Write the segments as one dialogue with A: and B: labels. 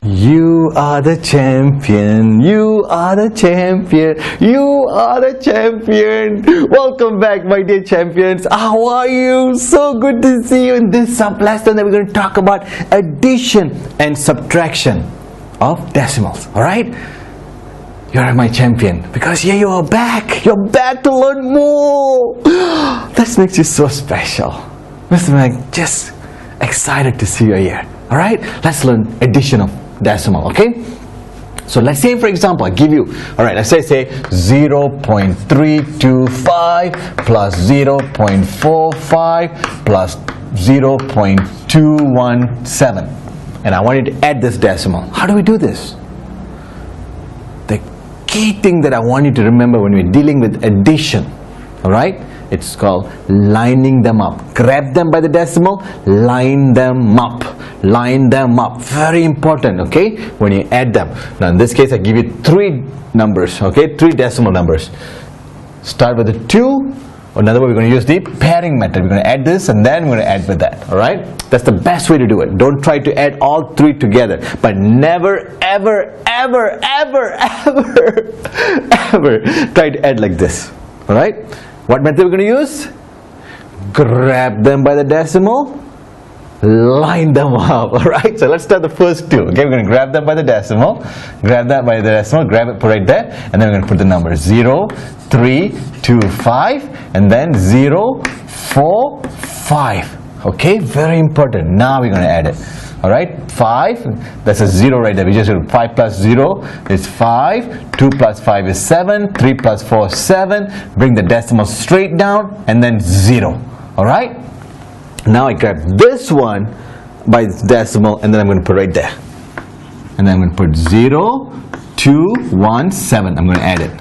A: You are the champion, you are the champion, you are the champion. Welcome back, my dear champions. How are you? So good to see you in this lesson that we're going to talk about addition and subtraction of decimals. Alright? You're my champion because here you are back. You're back to learn more. That makes you so special. Mr. Meg, just excited to see you here. Alright? Let's learn addition of decimal, okay? So let's say, for example, I give you, alright, let's say 0.325 plus 0.45 plus 0.217, and I want you to add this decimal. How do we do this? The key thing that I want you to remember when we're dealing with addition, alright, it's called lining them up. Grab them by the decimal, line them up. Line them up. Very important, okay? When you add them. Now in this case, I give you three numbers, okay? Three decimal numbers. Start with the 2. Or another way, we're going to use the pairing method. We're going to add this and then we're going to add with that, alright? That's the best way to do it. Don't try to add all three together. But never, ever, ever, ever, ever, ever try to add like this, alright? What method we're going to use? Grab them by the decimal, line them up. Alright, so let's start the first two. Okay, we're going to grab them by the decimal, grab that by the decimal, grab it, put it right there, and then we're going to put the numbers 0, 3, 2, 5, and then 0, 4, 5. Okay, very important. Now we're going to add it. Alright, 5, that's a 0 right there. We just do 5 plus 0 is 5, 2 plus 5 is 7, 3 plus 4 is 7. Bring the decimal straight down and then 0. Alright, now I grab this one by the decimal and then I'm going to put right there. And then I'm going to put 0, 2, 1, 7. I'm going to add it.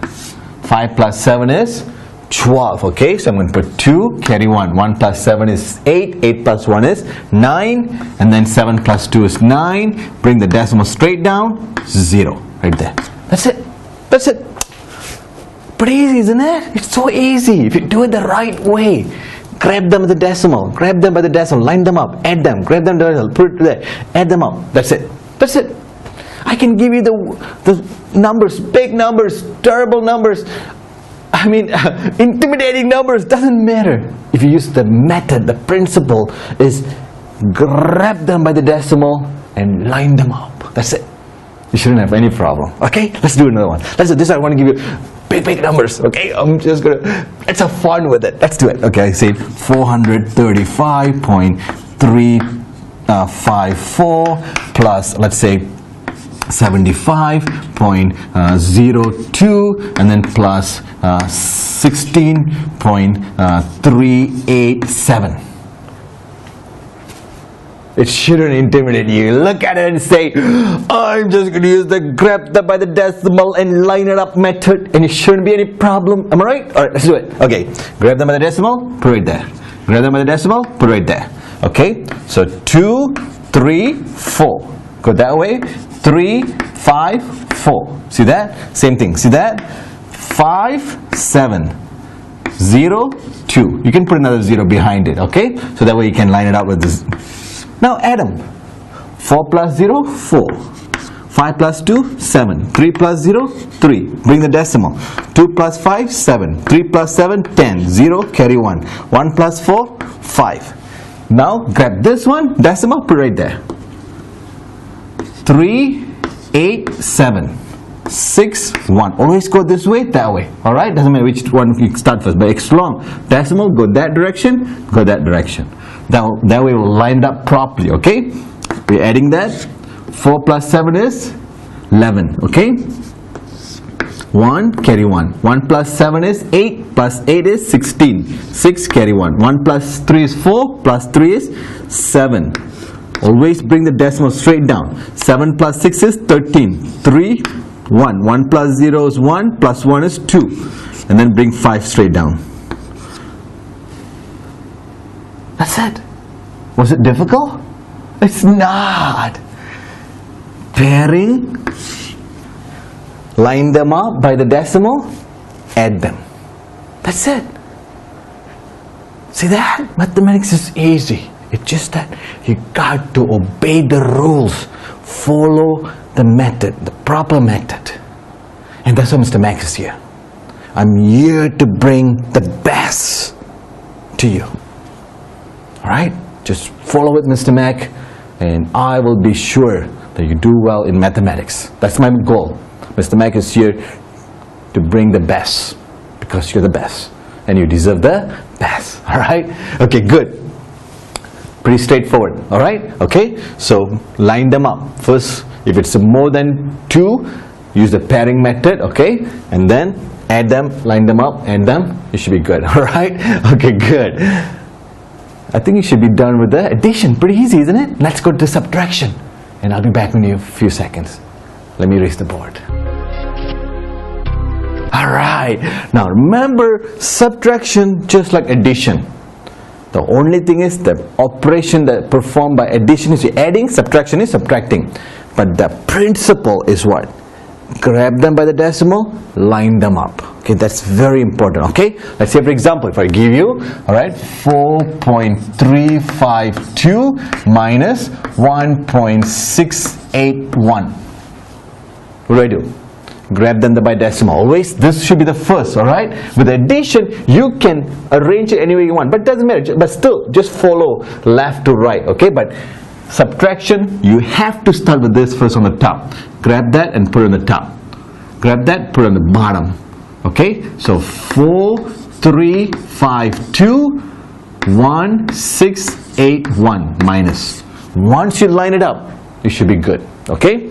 A: 5 plus 7 is 12, okay, so I'm going to put 2, carry 1, 1 plus 7 is 8, 8 plus 1 is 9, and then 7 plus 2 is 9, bring the decimal straight down, 0, right there. That's it, that's it. Pretty easy, isn't it? It's so easy, if you do it the right way. Grab them by the decimal, grab them by the decimal, line them up, add them, grab them by the decimal, put it there, add them up, that's it, that's it. I can give you the numbers, big numbers, terrible numbers, I mean, intimidating numbers, doesn't matter. If you use the method, the principle is grab them by the decimal and line them up. That's it. You shouldn't have any problem. Okay, let's do another one. Let's do this. I want to give you big numbers. Okay, I'm just gonna, let's have fun with it. Let's do it. Okay, I say 435.354 plus, let's say 75.02 and then plus 16.387. It shouldn't intimidate you. Look at it and say, I'm just going to use the grab them by the decimal and line it up method, and it shouldn't be any problem. Am I right? Alright, let's do it. Okay, grab them by the decimal, put it right there. Grab them by the decimal, put it right there. Okay, so 2, 3, 4. Go that way. 3, 5, 4. See that? Same thing. See that? 5, 7, 0, 2. You can put another 0 behind it, okay? So that way you can line it up with this. Now add them. 4 plus 0, 4. 5 plus 2, 7. 3 plus 0, 3. Bring the decimal. 2 plus 5, 7. 3 plus 7, 10. 0, carry 1. 1 plus 4, 5. Now grab this one, decimal, put it right there. 3, 8, 7, 6, 1. Always go this way, that way. Alright? Doesn't matter which one you start first, but extra long. Decimal, go that direction, go that direction. That way we'll line it up properly, okay? We're adding that. 4 plus 7 is 11, okay? 1, carry 1. 1 plus 7 is 8, plus 8 is 16. 6, carry 1. 1 plus 3 is 4, plus 3 is 7. Always bring the decimal straight down. 7 plus 6 is 13. 3, 1. 1 plus 0 is 1, plus 1 is 2. And then bring 5 straight down. That's it. Was it difficult? It's not. Pairing, line them up by the decimal, add them. That's it. See that? Mathematics is easy. It's just that you got to obey the rules. follow the method, the proper method. And that's why Mr. Max is here. I'm here to bring the best to you. Alright? Just follow with Mr. Mac, and I will be sure that you do well in mathematics. That's my goal. Mr. Mac is here to bring the best, because you're the best and you deserve the best. Alright? Okay, good. Pretty straightforward. Alright? Okay, so line them up. First, if it's more than 2, use the pairing method. Okay, and then add them, line them up, add them. You should be good. Alright? Okay, good. I think you should be done with the addition. Pretty easy, isn't it? Let's go to subtraction, and I'll be back in a few seconds. Let me erase the board. Alright, now remember, subtraction just like addition. The only thing is the operation that performed by addition is adding, subtraction is subtracting. But the principle is what? Grab them by the decimal, line them up. Okay, that's very important. Okay, let's say for example, if I give you, alright, 4.352 minus 1.681. What do I do? Grab them by decimal. Always this should be the first. Alright, with addition you can arrange it any way you want, but it doesn't matter, but still just follow left to right. Okay, but subtraction, you have to start with this first on the top. Grab that and put it on the top. Grab that, put it on the bottom. Okay, so 4.352 1.681 minus. Once you line it up, you should be good. Okay,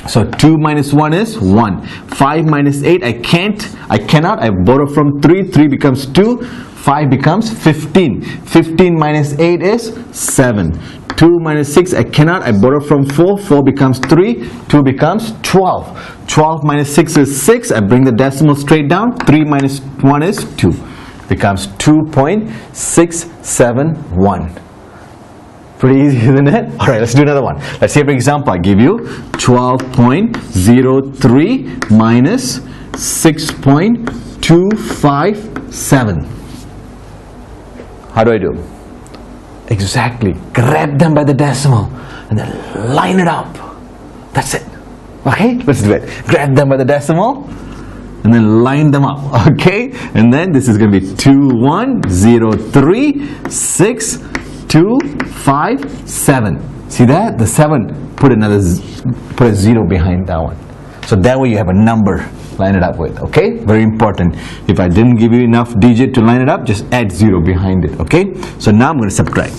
A: so 2 minus 1 is 1. 5 minus 8, I cannot. I borrow from 3. 3 becomes 2. 5 becomes 15. 15 minus 8 is 7. 2 minus 6, I cannot. I borrow from 4. 4 becomes 3. 2 becomes 12. 12 minus 6 is 6. I bring the decimal straight down. 3 minus 1 is 2. Becomes 2.671. Pretty easy, isn't it? Alright, let's do another one. Let's say for example, I give you 12.03 minus 6.257. How do I do? Exactly. Grab them by the decimal and then line it up. That's it. Okay, let's do it. Grab them by the decimal and then line them up. Okay, and then this is going to be 2103.6.257. See that? The 7, put a 0 behind that one. So that way you have a number. Line it up with. Okay, very important. If I didn't give you enough digit to line it up, just add 0 behind it. Okay, so now I'm going to subtract.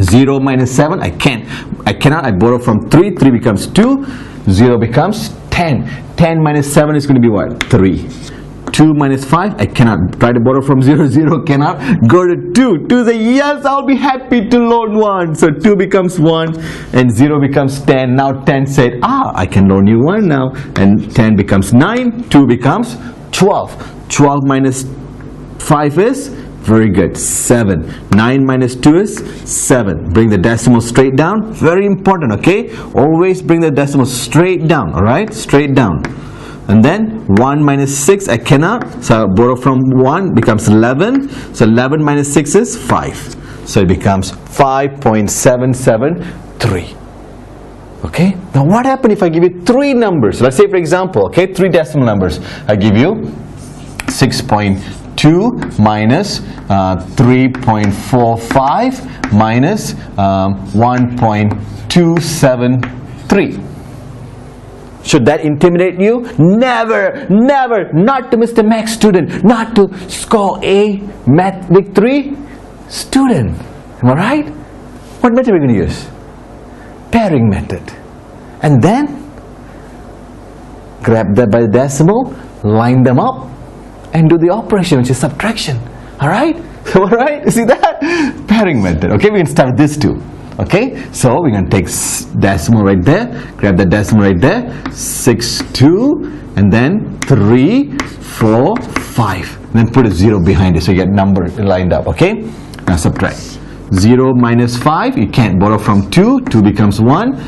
A: 0 minus 7, I cannot. I borrow from 3. 3 becomes 2. 0 becomes 10. 10 minus 7 is going to be what? 3. 2 minus 5, I cannot. Try to borrow from 0. 0 cannot. Go to 2. 2 say yes, I'll be happy to loan 1. So 2 becomes 1 and 0 becomes 10. Now 10 said, I can loan you 1 now. And 10 becomes 9. 2 becomes 12. 12 minus 5 is, very good, 7. 9 minus 2 is 7. Bring the decimal straight down. Very important, okay? Always bring the decimal straight down, alright? Straight down. And then 1 minus 6, I cannot. So I borrow from 1, becomes 11. So 11 minus 6 is 5. So it becomes 5.773. Okay? Now what happens if I give you 3 numbers? Let's say for example, okay, 3 decimal numbers. I give you 6.2 minus 3.45 minus 1.273. Should that intimidate you? Never, never, not to Mr. Max student, not to score A Math Victory student. Am I right? What method are we going to use? Pairing method. And then grab that by the decimal, line them up, and do the operation, which is subtraction. Alright? So alright, see that? Pairing method. Okay, we can start with this too. Okay, so we're going to take decimal right there, grab the decimal right there, 6, 2, and then 3, 4, 5. And then put a 0 behind it so you get number lined up. Okay, now subtract. 0 minus 5, you can't borrow from 2, 2 becomes 1.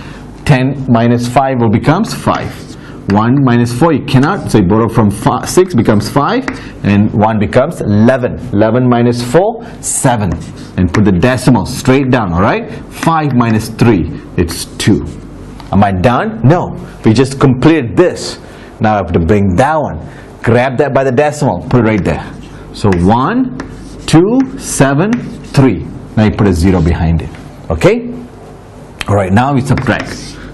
A: 10 minus 5 will becomes 5. 1 minus 4, you cannot, so you borrow from 6 becomes 5, and 1 becomes 11. 11 minus 4, 7. And put the decimal straight down, alright? 5 minus 3, it's 2. Am I done? No. We just completed this. Now I have to bring that one. Grab that by the decimal. Put it right there. So 1, 2, 7, 3. Now you put a 0 behind it. Okay? Alright, now we subtract.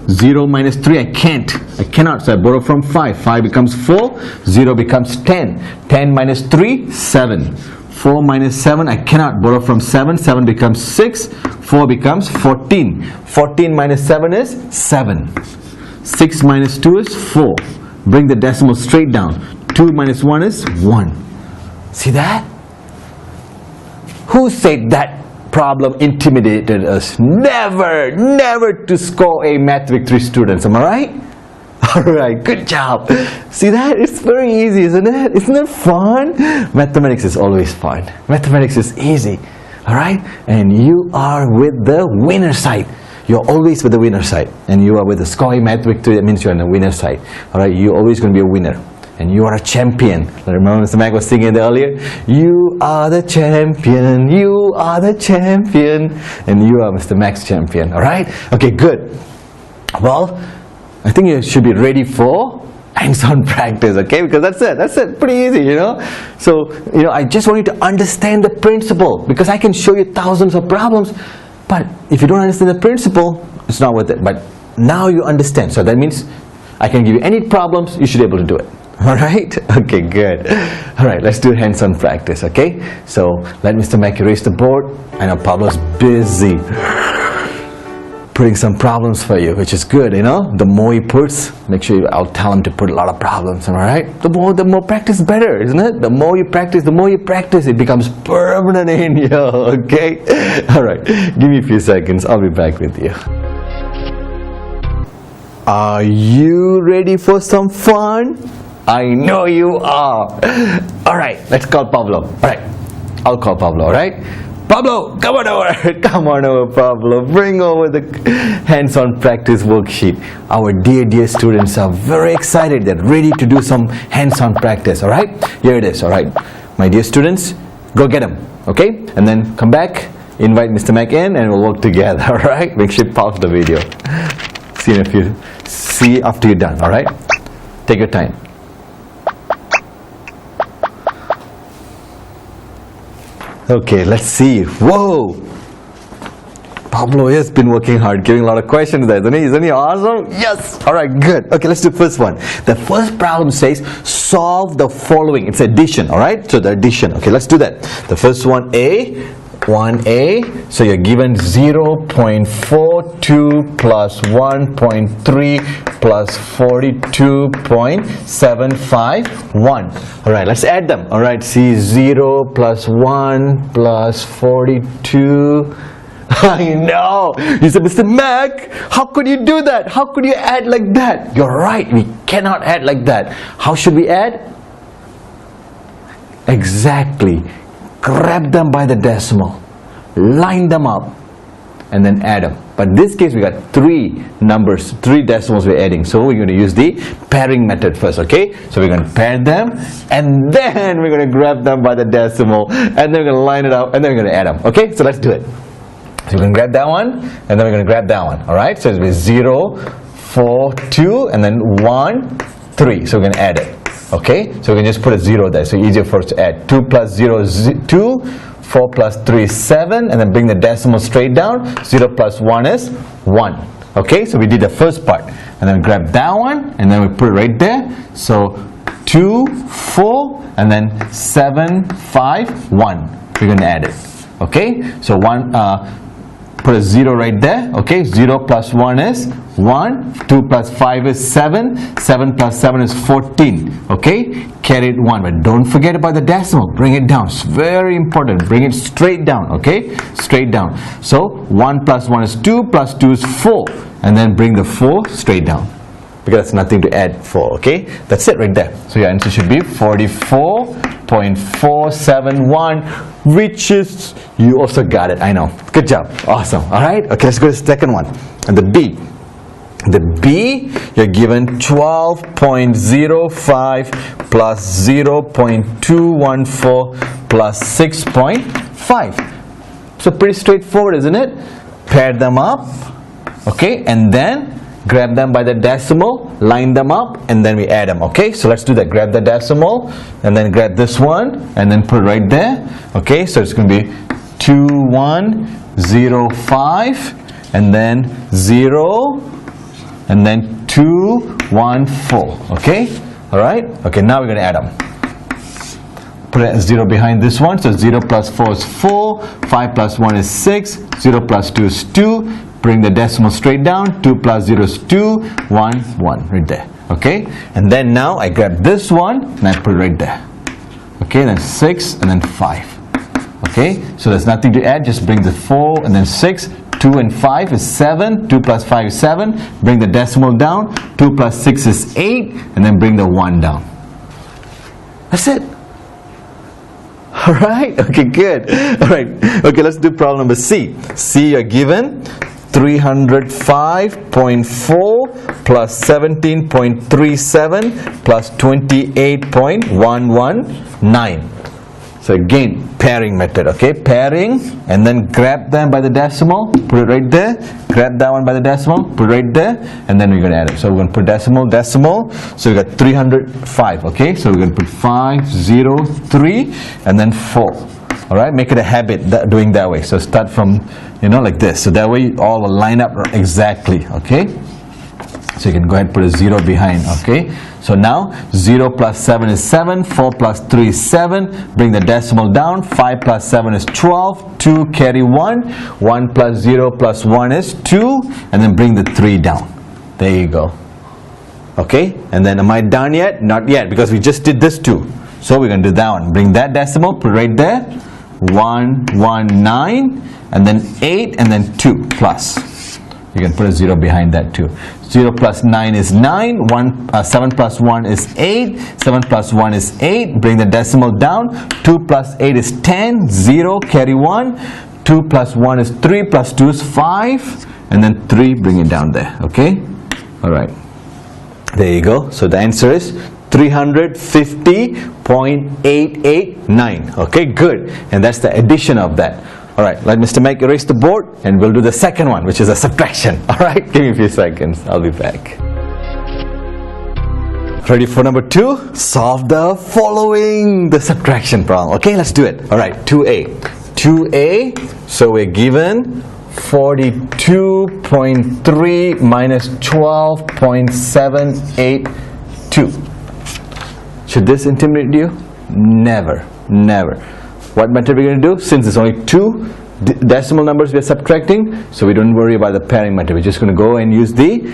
A: 0 minus 3, I cannot. So I borrow from 5. 5 becomes 4. 0 becomes 10. 10 minus 3, 7. 4 minus 7, I cannot. Borrow from 7. 7 becomes 6. 4 becomes 14. 14 minus 7 is 7. 6 minus 2 is 4. Bring the decimal straight down. 2 minus 1 is 1. See that? Who said that problem intimidated us? Never, never to score A Math Victory students. Am I right? Alright, good job. See that? It's very easy, isn't it? Isn't it fun? Mathematics is always fun. Mathematics is easy. Alright? And you are with the winner side. You're always with the winner side. And you are with the score A Math Victory. That means you're on the winner side. Alright? You're always going to be a winner. And you are a champion. Remember Mr. Mac was singing it earlier? You are the champion. You are the champion. And you are Mr. Mac's champion. Alright? Okay, good. Well, I think you should be ready for hands-on practice, okay? Because that's it, pretty easy, you know? So, you know, I just want you to understand the principle, because I can show you thousands of problems, but if you don't understand the principle, it's not worth it. But now you understand, so that means I can give you any problems, you should be able to do it. Alright? Okay, good. Alright, let's do hands-on practice, okay? So, let Mr. Mac erase the board. I know Pablo's busy putting some problems for you, which is good, you know. The more he puts, make sure I'll tell him to put a lot of problems, alright? The more practice, better, isn't it? The more you practice, it becomes permanent in you, okay? Alright, give me a few seconds, I'll be back with you. Are you ready for some fun? I know you are. Alright, let's call Pablo. Alright, I'll call Pablo, alright? Pablo, come on over. Come on over, Pablo. Bring over the hands-on practice worksheet. Our dear students are very excited. They're ready to do some hands-on practice. All right? Here it is. All right. My dear students, go get them. Okay? And then come back, invite Mr. Mac in, and we'll work together. All right? Make sure you pause the video. See after you're done. All right? Take your time. Okay, let's see. Whoa! Pablo has been working hard, giving a lot of questions there. Isn't he awesome? Yes! Alright, good. Okay, let's do the first one. The first problem says, solve the following. It's addition, alright? So the addition. Okay, let's do that. The first one, 1A. So you're given 0.42 plus 1.3 plus 42.751. Alright, let's add them. Alright, see 0 plus 1 plus 42. I know. You said, Mr. Mac, how could you do that? How could you add like that? You're right, we cannot add like that. How should we add? Exactly. Grab them by the decimal, line them up, and then add them. But in this case, we got 3 numbers, 3 decimals we're adding. So we're going to use the pairing method first, okay? So we're going to pair them, and then we're going to grab them by the decimal, and then we're going to line it up, and then we're going to add them. Okay, so let's do it. So we're going to grab that one, and then we're going to grab that one. All right, so it'll be 0, 4, 2, and then 1, 3. So we're going to add it. Okay, so we can just put a 0 there, so easier for us to add. 2 plus 0 is 2, 4 plus 3 is 7, and then bring the decimal straight down. 0 plus 1 is 1. Okay, so we did the first part, and then grab that one, and then we put it right there. So 2, 4, and then 7, 5, 1. We're going to add it. Okay, so put a 0 right there. Okay, 0 plus 1 is 1, 2 plus 5 is 7, 7 plus 7 is 14. Okay, carry it 1, but don't forget about the decimal. Bring it down. It's very important. Bring it straight down. Okay, straight down. So 1 plus 1 is 2, plus 2 is 4, and then bring the 4 straight down, because that's nothing to add 4. Okay, that's it right there. So your answer should be 44.471, which is, you also got it. I know. Good job. Awesome. All right. Okay, let's go to the second one. And the B. The B, you're given 12.05 plus 0.214 plus 6.5. So pretty straightforward, isn't it? Pair them up. Okay, and then grab them by the decimal, line them up, and then we add them. Okay, so let's do that. Grab the decimal, and then grab this one, and then put it right there. Okay, so it's going to be 2105, and then 0, and then 214. Okay, all right. Okay, now we're going to add them. Put a 0 behind this one, so 0 plus 4 is 4, 5 plus 1 is 6, 0 plus 2 is 2, bring the decimal straight down, 2 plus 0 is 2, 1, 1, right there, okay? And then now I grab this one, and I put it right there, okay? Then 6, and then 5, okay? So there's nothing to add, just bring the 4, and then 6, 2 and 5 is 7, 2 plus 5 is 7, bring the decimal down, 2 plus 6 is 8, and then bring the 1 down. That's it. Alright, okay, good. Alright, okay, let's do problem number C. C, you're given 305.4 plus 17.37 plus 28.119. So again, pairing method, okay? Pairing, and then grab them by the decimal, put it right there. Grab that one by the decimal, put it right there, and then we're going to add it. So we're going to put decimal, decimal. So we got 305, okay? So we're going to put 503 and then 4. All right, make it a habit doing that way. So start from, like this. So that way all will line up exactly, okay? So you can go ahead and put a 0 behind, okay? So now 0 plus 7 is 7, 4 plus 3 is 7, bring the decimal down, 5 plus 7 is 12, 2 carry 1, 1 plus 0 plus 1 is 2, and then bring the 3 down. There you go. Okay, and then am I done yet? Not yet, because we just did this too. So we're going to do that one. Bring that decimal, put it right there, 119, and then 8, and then 2 plus. You can put a 0 behind that too. 0 plus 9 is 9, 7 plus 1 is 8, 7 plus 1 is 8, bring the decimal down, 2 plus 8 is 10, 0, carry 1, 2 plus 1 is 3, plus 2 is 5, and then 3, bring it down there, okay? Alright, there you go. So the answer is 350.889, okay, good. And that's the addition of that. Alright, let Mr. Mike erase the board, and we'll do the second one, which is a subtraction. Alright, give me a few seconds, I'll be back. Ready for number 2? Solve the following, the subtraction problem. Okay, let's do it. Alright, 2a. 2a, so we're given 42.3 minus 12.782. Should this intimidate you? Never, never. What method we're going to do? Since there's only 2 decimal numbers we're subtracting, so we don't worry about the pairing method. We're just going to go and use the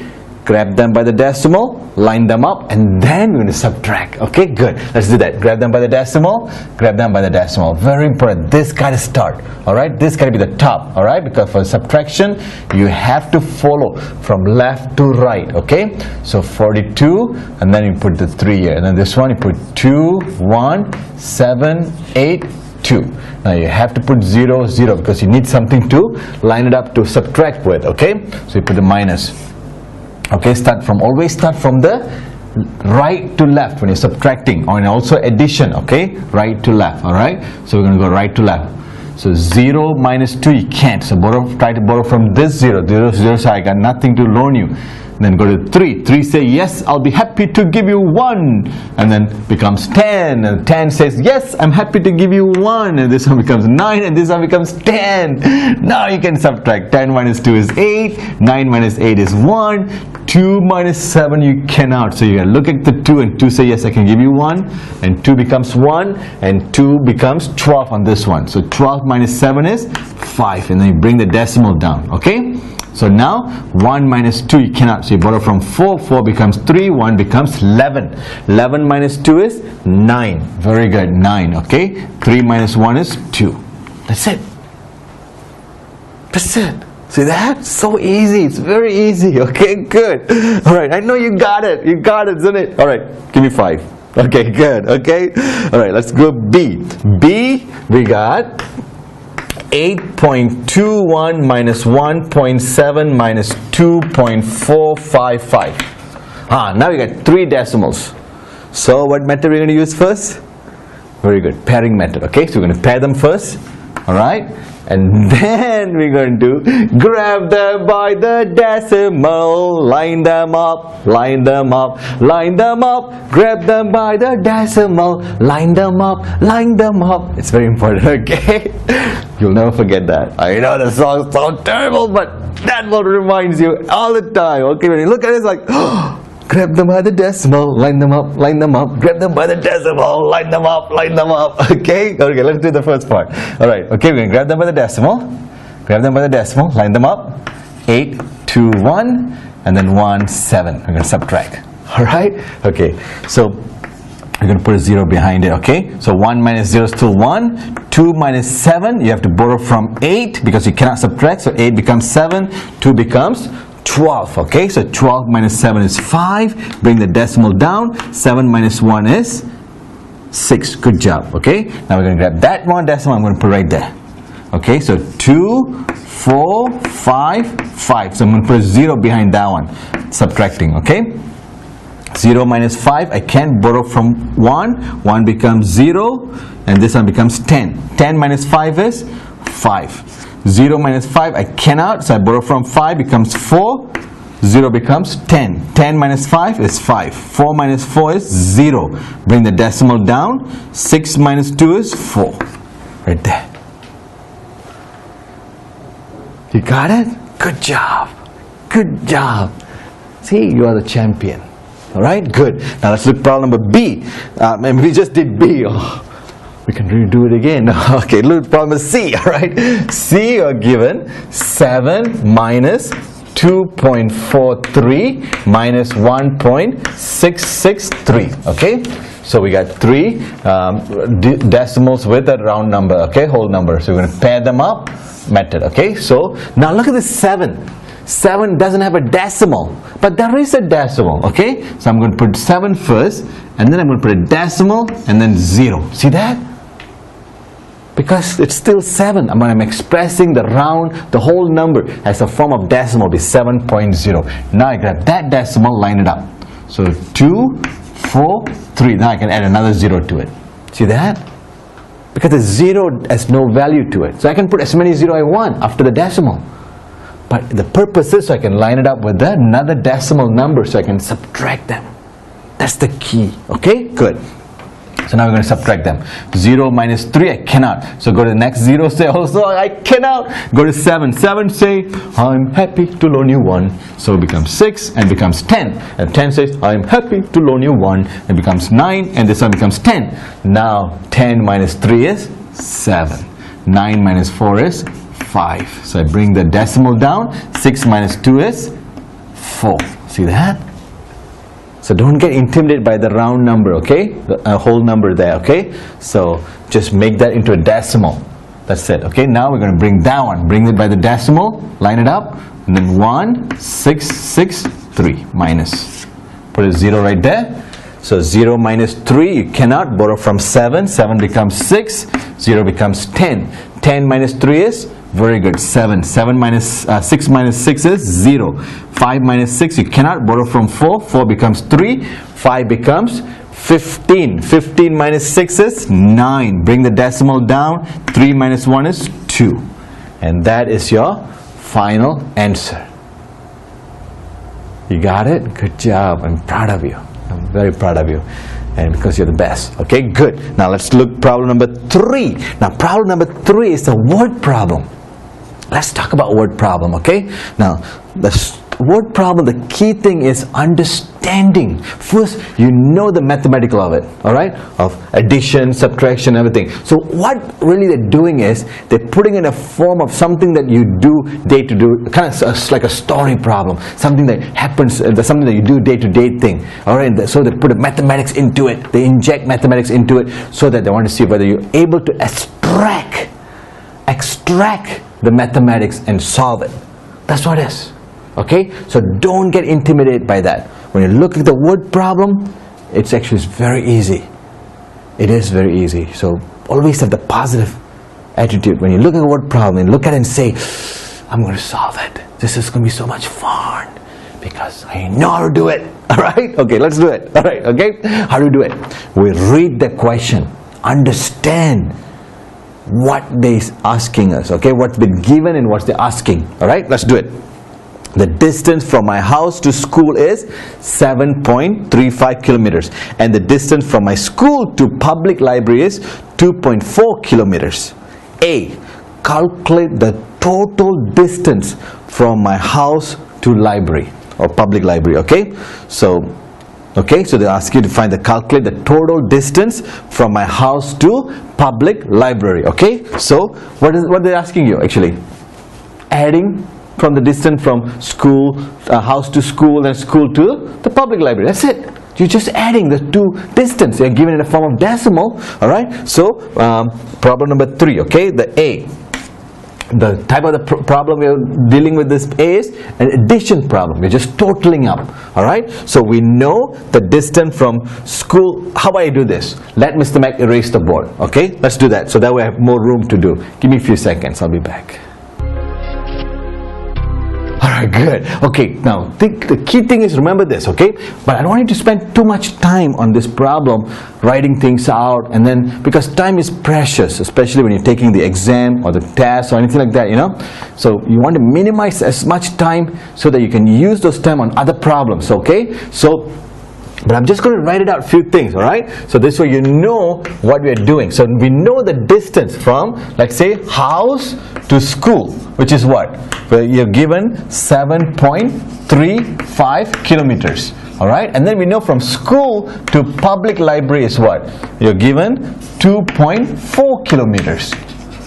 A: grab them by the decimal, line them up, and then we're going to subtract. Okay, good. Let's do that. Grab them by the decimal, grab them by the decimal. Very important. This got to start. Alright, this got to be the top. Alright, because for subtraction, you have to follow from left to right. Okay, so 42, and then you put the 3 here, and then this one you put 2, 1, 7, 8, 2. Now you have to put 0, 0 because you need something to line it up to subtract with. Okay, so you put the minus. Okay, always start from the right to left when you're subtracting, or also addition. Okay, right to left. All right, so we're going to go right to left. So 0 minus 2 you can't, so try to borrow from this 0, 0, 0, so I got nothing to loan you. Then go to 3. 3 say, yes, I'll be happy to give you 1. And then becomes 10. And 10 says, yes, I'm happy to give you 1. And this one becomes 9. And this one becomes 10. Now you can subtract. 10 minus 2 is 8. 9 minus 8 is 1. 2 minus 7 you cannot. So you can look at the 2 and 2 say, yes, I can give you 1. And 2 becomes 1. And 2 becomes 12 on this one. So 12 minus 7 is 5. And then you bring the decimal down. Okay? So now 1 minus 2 you cannot, so you borrow from 4, 4 becomes 3, 1 becomes 11. 11 minus 2 is 9. Very good, 9, okay? 3 minus 1 is 2. That's it. That's it. See that? So easy. It's very easy. Okay, good. Alright, I know you got it. You got it, isn't it? Alright, give me 5. Okay, good. Okay. Alright, let's go B. B, we got 8.21 minus 1.7 minus 2.455. Now we got 3 decimals. So what method we're going to use first? Very good, pairing method. Okay, so we're going to pair them first. Alright, And then we're going to grab them by the decimal, line them up, line them up, line them up, grab them by the decimal, line them up, line them up. It's very important, okay? You'll never forget that. I know the song sounds terrible, but that one reminds you all the time. Okay, when you look at it, it's like, oh, grab them by the decimal, line them up, grab them by the decimal, line them up, okay? Okay, let's do the first part. Alright, okay, we're going to grab them by the decimal, line them up, 8, 2, 1, and then 1, 7. We're going to subtract. Alright, okay, so we're going to put a 0 behind it, okay? So 1 minus 0 is still 1, 2 minus 7, you have to borrow from 8 because you cannot subtract, so 8 becomes 7, 2 becomes 12, okay? So 12 minus 7 is 5, bring the decimal down, 7 minus 1 is 6, good job, okay? Now we're going to grab that one decimal, I'm going to put right there, okay? So 2, 4, 5, 5, so I'm going to put a 0 behind that one, subtracting, okay? 0 minus 5, I can't borrow from 1, 1 becomes 0, and this one becomes 10, 10 minus 5 is 5. 0 minus 5, I cannot, so I borrow from 5, becomes 4, 0 becomes 10. 10 minus 5 is 5. 4 minus 4 is 0. Bring the decimal down. 6 minus 2 is 4. Right there. You got it? Good job. Good job. See, you are the champion. Alright, good. Now let's look at problem number B. And we just did B. Oh. We can redo it again. Okay, look at problem C, alright? C, you're given 7 minus 2.43 minus 1.663, okay? So we got 3 decimals with a round number, okay? Whole number. So we're going to pair them up, method, okay? So now look at this 7. 7 doesn't have a decimal, but there is a decimal, okay? So I'm going to put 7 first, and then I'm going to put a decimal, and then 0. See that? Because it's still 7. When I'm expressing the whole number as a form of decimal, be 7.0. Now I grab that decimal, line it up. So 2, 4, 3. Now I can add another 0 to it. See that? Because the 0 has no value to it. So I can put as many 0 I want after the decimal. But the purpose is so I can line it up with another decimal number so I can subtract them. That's the key. Okay? Good. So now we're going to subtract them. 0 minus 3, I cannot. So go to the next 0, say also, I cannot. Go to 7. 7, say, I'm happy to loan you 1. So it becomes 6 and becomes 10. And 10 says, I'm happy to loan you 1. And becomes 9 and this one becomes 10. Now 10 minus 3 is 7. 9 minus 4 is 5. So I bring the decimal down. 6 minus 2 is 4. See that? So don't get intimidated by the round number, okay? The whole number there, okay? So just make that into a decimal. That's it, okay? Now we're going to bring that one. Bring it by the decimal, line it up, and then 1, 6, 6, 3 minus. Put a 0 right there. So 0 minus 3, you cannot borrow from 7. 7 becomes 6, 0 becomes 10. 10 minus 3 is? Very good, 7. 7 minus 6 minus 6 is 0. 5 minus 6, you cannot borrow from 4. 4 becomes 3. 5 becomes 15. 15 minus 6 is 9. Bring the decimal down. 3 minus 1 is 2. And that is your final answer. You got it? Good job. I'm proud of you. I'm very proud of you. And because you're the best. Okay, good. Now let's look problem number 3. Now problem number 3 is a word problem. Let's talk about word problem, okay? Now, the word problem, the key thing is understanding. First, you know the mathematical of it, alright? Of addition, subtraction, everything. So what really they're doing is, they're putting in a form of something that you do day to day, kind of like a story problem. Something that happens, something that you do day to day thing. Alright, so they put mathematics into it. They inject mathematics into it so that they want to see whether you're able to extract the mathematics and solve it. That's what it is. Okay? So don't get intimidated by that. When you look at the word problem, it's actually very easy. It is very easy. So always have the positive attitude. When you look at the word problem and look at it and say, I'm going to solve it. This is going to be so much fun because I know how to do it. Alright? Okay, let's do it. Alright, okay? How do you do it? We read the question, understand what they're asking us, okay? What's been given and what they're asking. Alright, let's do it. The distance from my house to school is 7.35 kilometers. And the distance from my school to public library is 2.4 kilometers. A. Calculate the total distance from my house to library or public library, okay? So they ask you to calculate the total distance from my house to public library, okay? So what they're asking you actually? Adding from the distance from school, house to school, and school to the public library. That's it. You're just adding the two distance. You're given in a form of decimal. Alright, so problem number 3, okay? The A. The type of the problem we're dealing with this is an addition problem. We're just totaling up. Alright, so we know the distance from school. How about I do this? Let Mr. Mac erase the board. Okay, let's do that so that we have more room to do. Give me a few seconds, I'll be back. Alright, good. Okay, now the key thing is remember this, okay? But I don't want you to spend too much time on this problem, writing things out, and then because time is precious, especially when you're taking the exam or the test or anything like that, you know. So you want to minimize as much time so that you can use those time on other problems, okay? So but I'm just going to write it out a few things, alright? So this way you know what we are doing. So we know the distance from, let's say, house to school, which is what? Well, you're given 7.35 kilometers, alright? And then we know from school to public library is what? You're given 2.4 kilometers.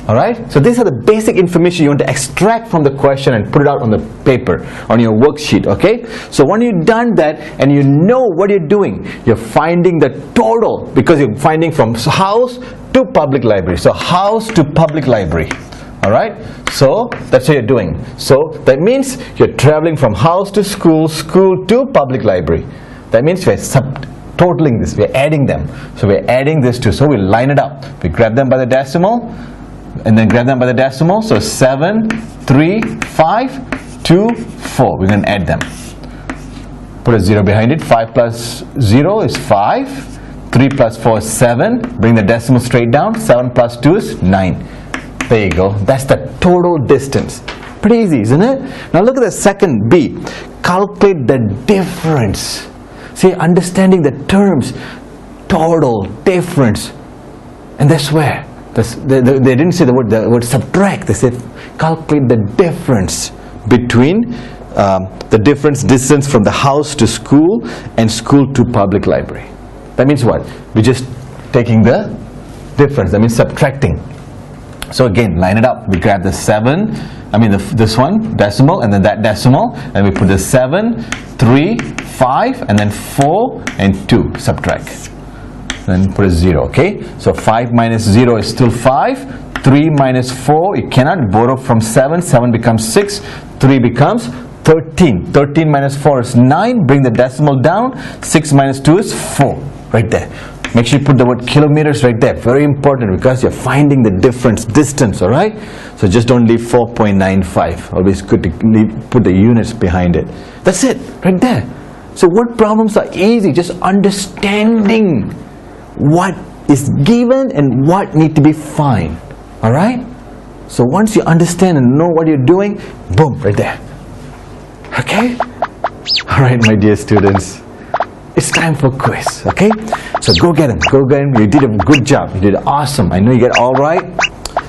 A: Alright, so these are the basic information you want to extract from the question and put it out on the paper, on your worksheet, okay? So when you've done that and you know what you're doing, you're finding the total because you're finding from house to public library. So house to public library, alright? So that's what you're doing. So that means you're traveling from house to school, school to public library. That means we're totaling this, we're adding them. So we're adding this too. So we line it up. We grab them by the decimal, and then grab them by the decimal. So 7, 3, 5, 2, 4. We're going to add them. Put a 0 behind it. 5 plus 0 is 5. 3 plus 4 is 7. Bring the decimal straight down. 7 plus 2 is 9. There you go. That's the total distance. Pretty easy, isn't it? Now look at the second B. Calculate the difference. See, understanding the terms. Total, difference. And that's where. They didn't say the word subtract. They said calculate the difference between the difference distance from the house to school and school to public library. That means what? We're just taking the difference. That means subtracting. So again, line it up. We grab the 7, this one, decimal, and then that decimal, and we put the 7, 3, 5, and then 4 and 2. Subtract. Then put a 0, okay? So 5 minus 0 is still 5. 3 minus 4, you cannot borrow from 7. 7 becomes 6. 3 becomes 13. 13 minus 4 is 9. Bring the decimal down. 6 minus 2 is 4. Right there. Make sure you put the word kilometers right there. Very important because you're finding the difference, distance, alright? So just don't leave 4.95. Always good to put the units behind it. That's it, right there. So word problems are easy. Just understanding what is given and what need to be found. Alright? So once you understand and know what you're doing, boom, right there. Okay? Alright, my dear students. It's time for quiz, okay? So go get them, go get them. You did a good job. You did awesome. I know you get all right.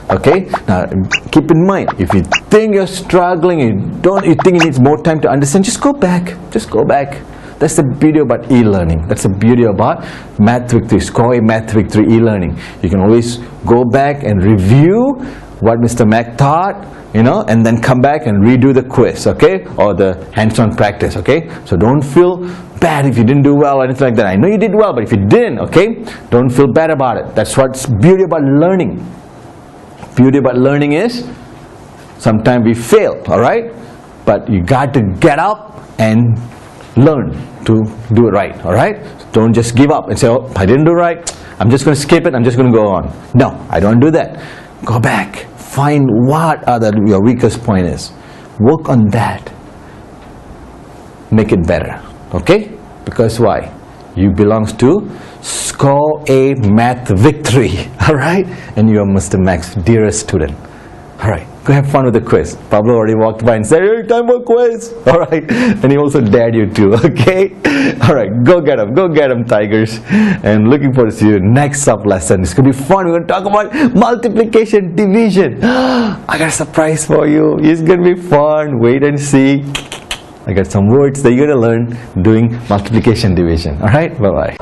A: Okay? Now keep in mind, if you think you're struggling, you think you need more time to understand, just go back. Just go back. That's the beauty about e-learning. That's the beauty about Math Victory, Score Math Victory e-learning. You can always go back and review what Mr. Mac taught, you know, and then come back and redo the quiz, okay? Or the hands-on practice, okay? So don't feel bad if you didn't do well or anything like that. I know you did well, but if you didn't, okay? Don't feel bad about it. That's what's beauty about learning. Beauty about learning is sometimes we fail, alright? But you got to get up and learn to do it right, alright? Don't just give up and say, oh, I didn't do it right, I'm just going to skip it, I'm just going to go on. No, I don't do that. Go back, find what your weakest point is. Work on that. Make it better, okay? Because why? You belongs to score a math victory. Alright? And you are Mr. Max, dearest student. Alright, go have fun with the quiz. Pablo already walked by and said, hey, time for quiz. Alright, and he also dared you to, okay? Alright, go get them, tigers. And looking forward to see you next sub lesson. It's going to be fun. We're going to talk about multiplication, division. I got a surprise for you. It's going to be fun. Wait and see. I got some words that you're going to learn doing multiplication, division. Alright, bye-bye.